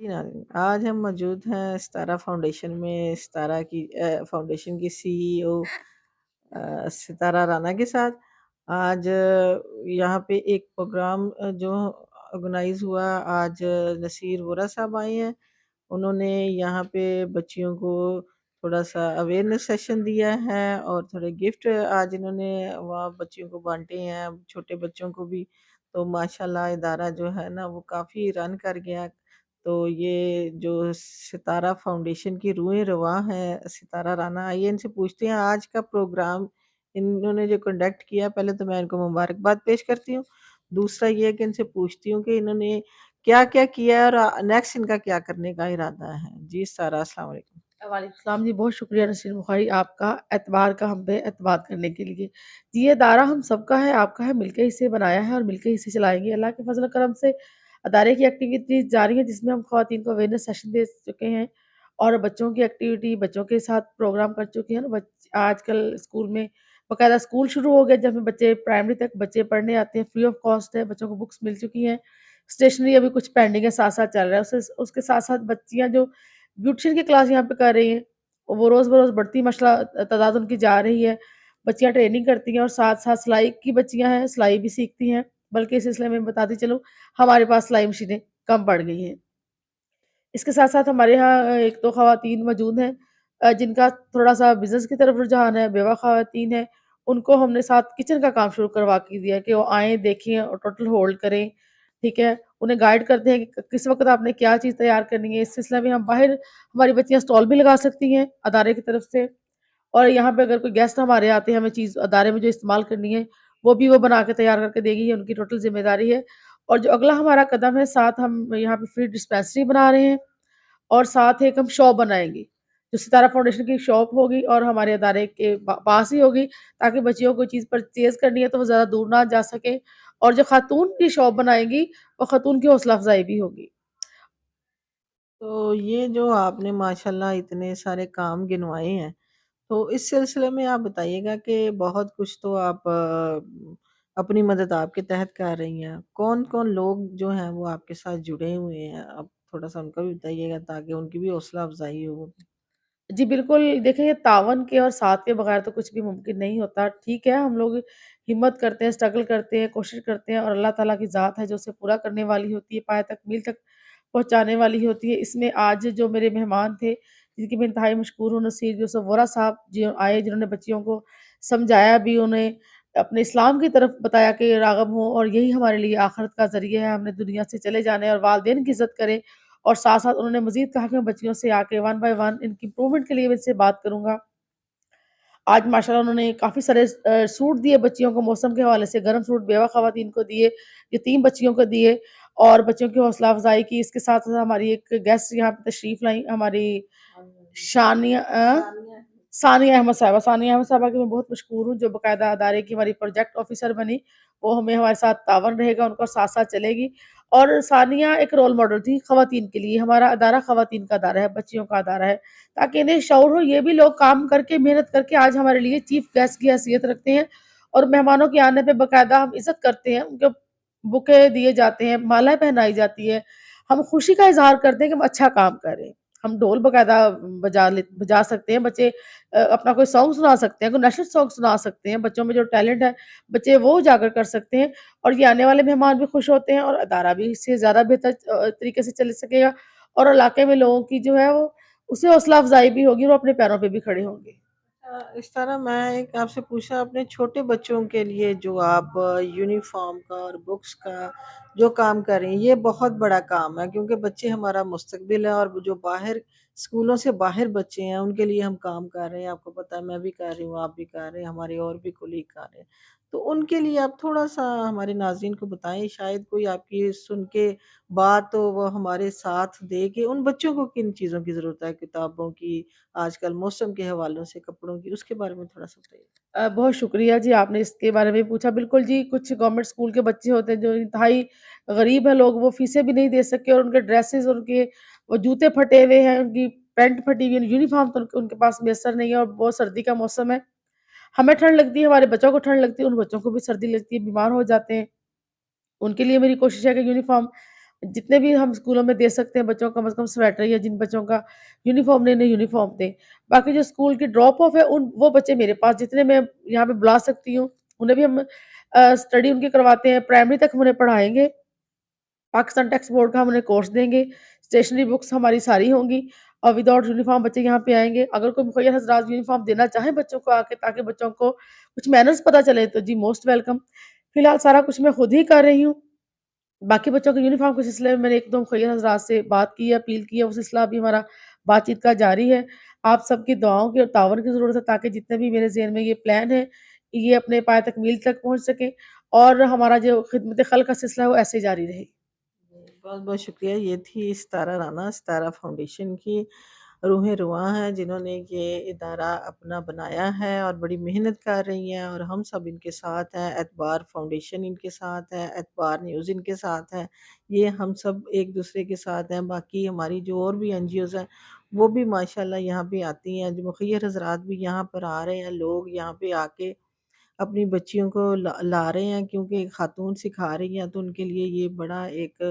जी नाज़रीन, आज हम मौजूद हैं सितारा फाउंडेशन में फाउंडेशन की सीईओ सितारा राना के साथ। आज यहाँ पे एक प्रोग्राम जो ऑर्गेनाइज़ हुआ, आज नसीर वोरा साहब आए हैं। उन्होंने यहाँ पे बच्चियों को थोड़ा-सा अवेयरनेस सेशन दिया है और थोड़े गिफ्ट आज इन्होंने वहाँ बच्चियों को बाँटे हैं, छोटे बच्चों को भी। तो माशाल्लाह इदारा जो है ना वो काफ़ी रन कर गया। तो ये जो सितारा फाउंडेशन की रूहें रवां हैं, सितारा राना, आइए इनसे पूछते हैं आज का प्रोग्राम इन्होंने जो कंडक्ट किया, पहले तो मैं इनको मुबारकबाद पेश करती हूँ। दूसरा ये है कि इनसे पूछती हूँ कि इन्होंने क्या-क्या किया है और नेक्स्ट इनका क्या करने का इरादा है? जी सारा, अस्सलाम वालेकुम। वालेकुम सलाम जी, बहुत शुक्रिया नसीर बुखारी आपका एतबार का हम पे एतमाद करने के लिए। जी, ये अदारा हम सबका है, आपका है, मिलके इसे बनाया है और मिलके इसे चलाएँगे। अल्लाह के फ़ज़ल करम से अदारे की एक्टिविटीज़ जारी है जिसमें हम ख़वातीन को अवेयरनेस सेशन दे चुके हैं और बच्चों की एक्टिविटी, बच्चों के साथ प्रोग्राम कर चुके हैं ना। आजकल स्कूल में बाकायदा स्कूल शुरू हो गए जहाँ बच्चे प्राइमरी तक बच्चे पढ़ने आते हैं, फ्री ऑफ कॉस्ट है, बच्चों को बुक्स मिल चुकी हैं। स्टेशनरी अभी कुछ पेंडिंग है, साथ-साथ चल रहा है। उसके साथ-साथ बच्चियाँ जो ब्यूटिशियन की क्लास यहाँ पे कर रही हैं, वो रोज़ बरोज़ बढ़ती तादाद उनकी जा रही है। बच्चियाँ ट्रेनिंग करती हैं और साथ-साथ सिलाई की बच्चियाँ हैं, सिलाई भी सीखती हैं। बल्कि इस सिलसिले में बताती चलूँ, हमारे पास सिलाई मशीनें कम पड़ गई हैं। इसके साथ-साथ हमारे यहाँ एक तो ख़वातीन मौजूद हैं जिनका थोड़ा-सा बिज़नेस की तरफ रुझान है, बेवा ख़वातीन हैं। उनको हमने साथ किचन का काम शुरू करवा के दिया है कि वो आएँ, देखें और टोटल होल्ड करें, ठीक है? उन्हें गाइड करते हैं कि किस वक़्त आपने क्या चीज़ तैयार करनी है। इस सिलसिले में हम बाहर हमारी बच्चियाँ स्टॉल भी लगा सकती हैं अदारे की तरफ से और यहाँ पे अगर कोई गेस्ट हमारे आते हैं, हमें चीज़ अदारे में जो इस्तेमाल करनी है, वो बना के तैयार करके देगी, ये उनकी टोटल ज़िम्मेदारी है। और जो अगला हमारा कदम है, साथ हम यहाँ पे फ्री डिस्पेंसरी बना रहे हैं और साथ एक हम शॉप बनाएँगे, जो सितारा फाउंडेशन की शॉप होगी और हमारे अदारे के पास ही होगी, ताकि बच्चियों को चीज़ परचेज़ करनी है तो वो ज़्यादा दूर ना जा सकें और जो खातून की शॉप बनाएँगी, वो खातून की हौसला अफ़ज़ाई भी होगी। तो ये जो आपने माशाल्लाह इतने सारे काम गिनवाए हैं, तो इस सिलसिले में आप बताइएगा कि बहुत कुछ तो आप अपनी मदद आपके तहत कर रही हैं। कौन-कौन लोग जो हैं वो आपके साथ जुड़े हुए हैं? आप थोड़ा-सा उनका भी बताइएगा ताकि उनकी भी हौसला अफ़ज़ाई हो। जी, बिल्कुल, देखिए ये तावन के और साथ के बगैर तो कुछ भी मुमकिन नहीं होता। ठीक है, हम लोग हिम्मत करते हैं, स्ट्रगल करते हैं, कोशिश करते हैं और अल्लाह ताला की ज़ात है जो उसे पूरा करने वाली होती है, पाए तक मील तक पहुँचाने वाली होती है। इसमें आज जो मेरे मेहमान थे, जिनकी मैं इंतहाई मशकूर हूँ, नसीर यूसुफ वोरा साहब जो आए, जिन्होंने बच्चियों को समझाया भी, उन्हें अपने इस्लाम की तरफ बताया कि राग़िब हों और यही हमारे लिए आखिरत का ज़रिया है, हमने दुनिया से चले जाना है और वालिदैन की इज़्ज़त करें। और साथ-साथ उन्होंने मज़ीद कहा कि मैं बच्चियों से आके वन बाय वन इनकी इम्प्रूवमेंट के लिए भी इनसे बात करूँगा। आज माशाल्लाह उन्होंने काफ़ी सारे सूट दिए बच्चियों को मौसम के हवाले से, गर्म सूट बेवा ख़वातीन को दिए, ये 3 बच्चियों को दिए और बच्चियों की हौसला अफ़ज़ाई की। इसके साथ-साथ हमारी एक गेस्ट यहाँ पे तशरीफ़ लाई, हमारी शानिया सानिया अहमद साहिबा की मैं बहुत मशहूर हूँ, जो बाकायदा अदारे की हमारी प्रोजेक्ट ऑफ़िसर बनी। वो हमें हमारे साथ तावन रहेगा, उनका साथ-साथ चलेगी और सानिया एक रोल मॉडल थी ख़वातीन के लिए। हमारा अदारा ख़वातीन का अदारा है, बच्चियों का अदारा है, ताकि इन्हें शऊर हो, ये भी लोग काम करके, मेहनत करके आज हमारे लिए चीफ़ गेस्ट की हैसियत रखते हैं और मेहमानों के आने पे बाकायदा हम इज़्ज़त करते हैं, उनको बुके दिए जाते हैं, मालाएँ पहनाई जाती है। हम खुशी का इज़हार करते हैं कि हम अच्छा काम कर रहे हैं। हम ढोल बाकायदा बजा सकते हैं, बच्चे अपना कोई सॉन्ग सुना सकते हैं, कोई नेशनल सॉन्ग सुना सकते हैं, बच्चों में जो टैलेंट है, बच्चे वो उजागर कर सकते हैं और ये आने वाले मेहमान भी खुश होते हैं और अदारा भी इससे ज़्यादा बेहतर तरीके से चल सकेगा और इलाके में लोगों की जो है वो उससे हौसला अफ़ज़ाई भी होगी और वो अपने पैरों पे भी खड़े होंगे। इस तरह मैं एक आपसे पूछा अपने छोटे बच्चों के लिए जो आप यूनिफ़ॉर्म का और बुक्स का जो काम कर रही हैं, ये बहुत बड़ा काम है क्योंकि बच्चे हमारा मुस्तकबिल है और जो बाहर स्कूलों से बाहर बच्चे हैं, उनके लिए हम काम कर रहे हैं। आपको पता है मैं भी कर रही हूँ, आप भी कर रहे हैं, हमारे और भी कोलीग कर रहे हैं। तो उनके लिए आप थोड़ा-सा हमारे नाज़रीन को बताएँ, शायद कोई आपकी सुन के बात तो वो हमारे साथ दे कि उन बच्चों को किन चीज़ों की ज़रूरत है, किताबों की, आजकल मौसम के हवालों से कपड़ों की, उसके बारे में थोड़ा-सा बताइए? बहुत शुक्रिया जी, आपने इसके बारे में पूछा। बिल्कुल जी, कुछ गवर्नमेंट स्कूल के बच्चे होते हैं जो इंतहाई गरीब हैं लोग, वो फ़ीसें भी नहीं दे सके और उनके ड्रेसेज़, उनके वो जूते फटे हुए हैं, उनकी पैंट फटी हुई है, यूनिफ़ॉर्म तो उनके उनके पास मैसर नहीं है और बहुत सर्दी का मौसम है। हमें ठंड लगती है, हमारे बच्चों को ठंड लगती है, उन बच्चों को भी सर्दी लगती है, बीमार हो जाते हैं। उनके लिए मेरी कोशिश है कि यूनिफ़ॉर्म جتنے بھی ہم اسکولوں میں دے سکتے ہیں بچوں کو کم از کم سویٹر، یا جن بچوں کا یونیفارم نہیں، انہیں یونیفارم دیں۔ باقی جو اسکول کی ڈراپ آف ہے وہ بچے میرے پاس جتنے میں یہاں پہ بلا سکتی ہوں، انہیں بھی ہم اسٹڈی ان کی کرواتے ہیں، پرائمری تک ہم انہیں پڑھائیں گے، پاکستان ٹیکسٹ بورڈ کا ہم انہیں کورس دیں گے، اسٹیشنری بکس ہماری ساری ہوں گی، اور وداؤٹ یونیفارم بچے یہاں پہ آئیں گے۔ اگر کوئی مخیر حضرات یونیفارم دینا چاہیں بچوں کو آ کے، تاکہ بچوں کو کچھ مینرز پتہ چلے، تو جی موسٹ ویلکم۔ فی الحال سارا کچھ میں خود ہی کر رہی ہوں۔ باقی بچوں کے یونیفارم کے سلسلے میں نے ایک دو مخیر حضرات سے بات کی ہے، اپیل کی ہے، وہ سلسلہ ابھی ہمارا بات چیت کا جاری ہے۔ آپ سب کی دعاؤں کی اور تعاون کی ضرورت ہے، تاکہ جتنے بھی میرے ذہن میں یہ پلان ہے یہ اپنے پائے تکمیل تک پہنچ سکیں، اور ہمارا جو خدمت خلق کا سلسلہ ہے وہ ایسے ہی جاری رہے۔ بہت بہت شکریہ، یہ تھی ستارہ رانا، ستارہ فاؤنڈیشن کی روح رواں ہیں، جنہوں نے یہ ادارہ اپنا بنایا ہے اور بڑی محنت کر رہی ہیں، اور ہم سب ان کے ساتھ ہیں، اعتبار فاؤنڈیشن ان کے ساتھ ہے، اعتبار نیوز ان کے ساتھ ہے، یہ ہم سب ایک دوسرے کے ساتھ ہیں۔ باقی ہماری جو اور بھی این جی اوز ہیں وہ بھی ماشاءاللہ یہاں پہ آتی ہیں، جو مخیر حضرات بھی یہاں پر آ رہے ہیں، لوگ یہاں پہ آ کے اپنی بچیوں کو لا رہے ہیں، کیونکہ ایک خاتون سکھا رہی ہیں تو ان کے لیے یہ بڑا ایک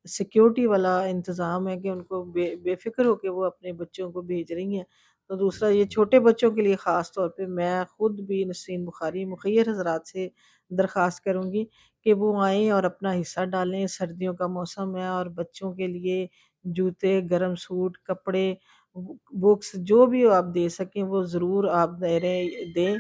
سیکیورٹی والا انتظام ہے کہ ان کو بے فکر ہو کے وہ اپنے بچوں کو بھیج رہی ہیں۔ تو دوسرا یہ چھوٹے بچوں کے لیے خاص طور پہ میں خود بھی نسرین بخاری مخیر حضرات سے درخواست کروں گی کہ وہ آئیں اور اپنا حصہ ڈالیں۔ سردیوں کا موسم ہے اور بچوں کے لیے جوتے، گرم سوٹ، کپڑے، بکس جو بھی آپ دے سکیں وہ ضرور آپ دیں۔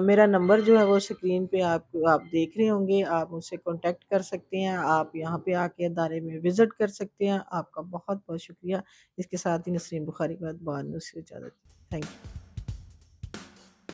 میرا نمبر جو ہے وہ اسکرین پہ آپ دیکھ رہے ہوں گے، آپ مجھ سے کانٹیکٹ کر سکتے ہیں، آپ یہاں پہ آ کے ادارے میں وزٹ کر سکتے ہیں۔ آپ کا بہت بہت شکریہ۔ اس کے ساتھ ہی نسرین بخاری کے بعد بانو سے اجازت۔ Thank you.